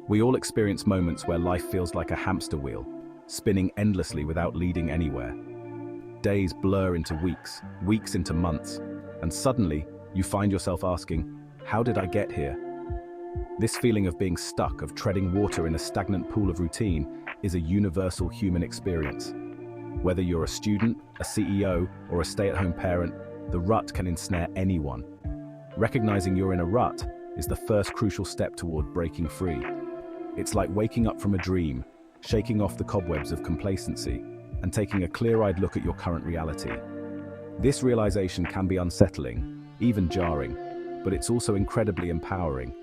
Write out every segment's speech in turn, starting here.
We all experience moments where life feels like a hamster wheel, spinning endlessly without leading anywhere. Days blur into weeks, weeks into months, and suddenly you find yourself asking, how did I get here? This feeling of being stuck, of treading water in a stagnant pool of routine, is a universal human experience. Whether you're a student, a CEO, or a stay-at-home parent, the rut can ensnare anyone. Recognizing you're in a rut is the first crucial step toward breaking free. It's like waking up from a dream, shaking off the cobwebs of complacency, and taking a clear-eyed look at your current reality. This realization can be unsettling, even jarring, but it's also incredibly empowering.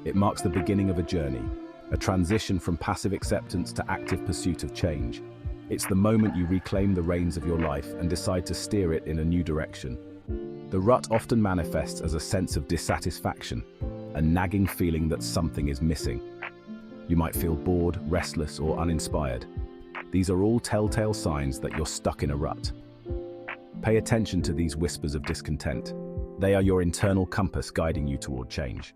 It marks the beginning of a journey, a transition from passive acceptance to active pursuit of change. It's the moment you reclaim the reins of your life and decide to steer it in a new direction. The rut often manifests as a sense of dissatisfaction, a nagging feeling that something is missing. You might feel bored, restless, or uninspired. These are all telltale signs that you're stuck in a rut. Pay attention to these whispers of discontent. They are your internal compass guiding you toward change.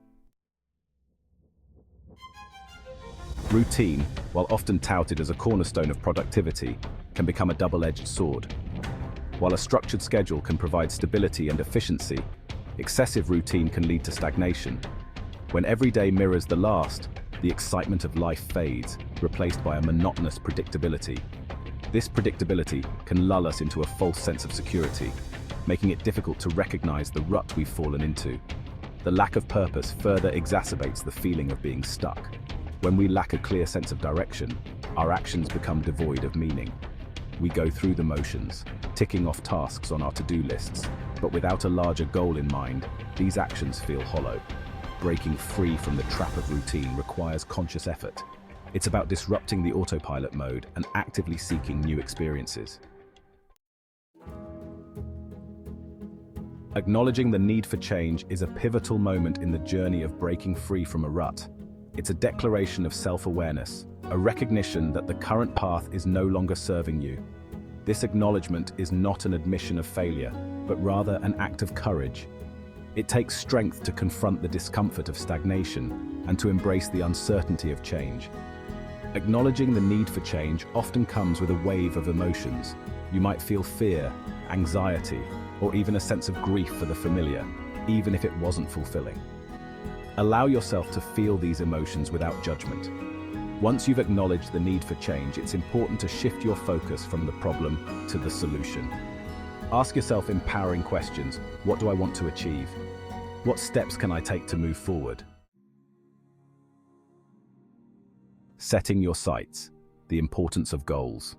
Routine, while often touted as a cornerstone of productivity, can become a double-edged sword. While a structured schedule can provide stability and efficiency, excessive routine can lead to stagnation. When every day mirrors the last, the excitement of life fades, replaced by a monotonous predictability. This predictability can lull us into a false sense of security, making it difficult to recognize the rut we've fallen into. The lack of purpose further exacerbates the feeling of being stuck. When we lack a clear sense of direction, our actions become devoid of meaning. We go through the motions, ticking off tasks on our to-do lists, but without a larger goal in mind, these actions feel hollow. Breaking free from the trap of routine requires conscious effort. It's about disrupting the autopilot mode and actively seeking new experiences. Acknowledging the need for change is a pivotal moment in the journey of breaking free from a rut. It's a declaration of self-awareness, a recognition that the current path is no longer serving you. This acknowledgement is not an admission of failure, but rather an act of courage. It takes strength to confront the discomfort of stagnation and to embrace the uncertainty of change. Acknowledging the need for change often comes with a wave of emotions. You might feel fear, anxiety, or even a sense of grief for the familiar, even if it wasn't fulfilling. Allow yourself to feel these emotions without judgment. Once you've acknowledged the need for change, it's important to shift your focus from the problem to the solution. Ask yourself empowering questions. What do I want to achieve? What steps can I take to move forward? Setting your sights. The importance of goals.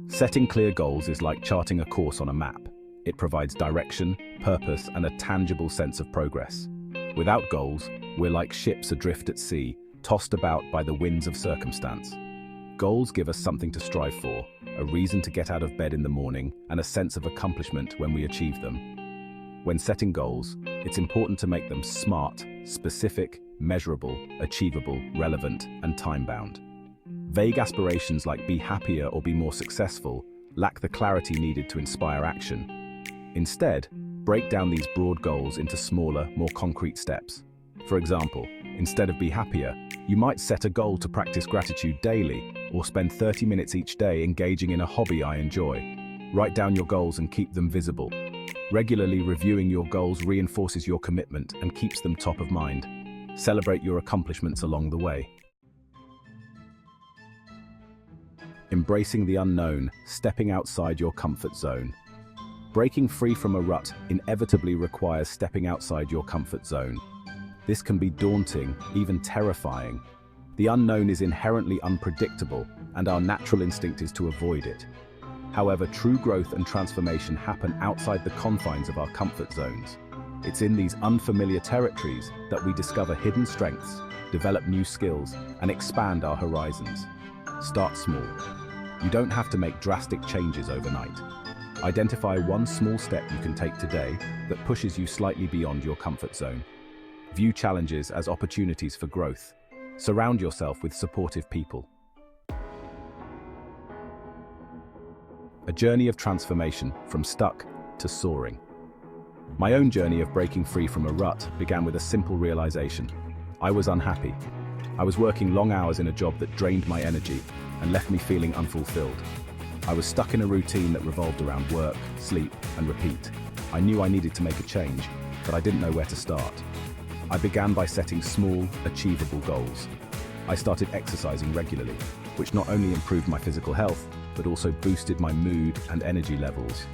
Setting clear goals is like charting a course on a map. It provides direction, purpose, and a tangible sense of progress. Without goals, we're like ships adrift at sea, tossed about by the winds of circumstance. Goals give us something to strive for, a reason to get out of bed in the morning, and a sense of accomplishment when we achieve them. When setting goals, it's important to make them smart, specific, measurable, achievable, relevant, and time-bound. Vague aspirations like be happier or be more successful lack the clarity needed to inspire action. Instead, break down these broad goals into smaller, more concrete steps. For example, instead of be happier, you might set a goal to practice gratitude daily or spend 30 minutes each day engaging in a hobby I enjoy. Write down your goals and keep them visible. Regularly reviewing your goals reinforces your commitment and keeps them top of mind. Celebrate your accomplishments along the way. Embracing the unknown, stepping outside your comfort zone. Breaking free from a rut inevitably requires stepping outside your comfort zone. This can be daunting, even terrifying. The unknown is inherently unpredictable, and our natural instinct is to avoid it. However, true growth and transformation happen outside the confines of our comfort zones. It's in these unfamiliar territories that we discover hidden strengths, develop new skills, and expand our horizons. Start small. You don't have to make drastic changes overnight. Identify one small step you can take today that pushes you slightly beyond your comfort zone. View challenges as opportunities for growth. Surround yourself with supportive people. A journey of transformation from stuck to soaring. My own journey of breaking free from a rut began with a simple realization. I was unhappy. I was working long hours in a job that drained my energy and left me feeling unfulfilled. I was stuck in a routine that revolved around work, sleep, and repeat. I knew I needed to make a change, but I didn't know where to start. I began by setting small, achievable goals. I started exercising regularly, which not only improved my physical health, but also boosted my mood and energy levels.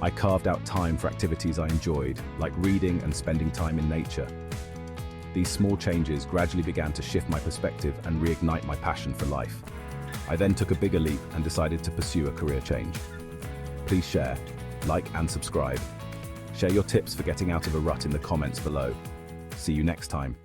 I carved out time for activities I enjoyed, like reading and spending time in nature. These small changes gradually began to shift my perspective and reignite my passion for life. I then took a bigger leap and decided to pursue a career change. Please share, like and subscribe. Share your tips for getting out of a rut in the comments below. See you next time.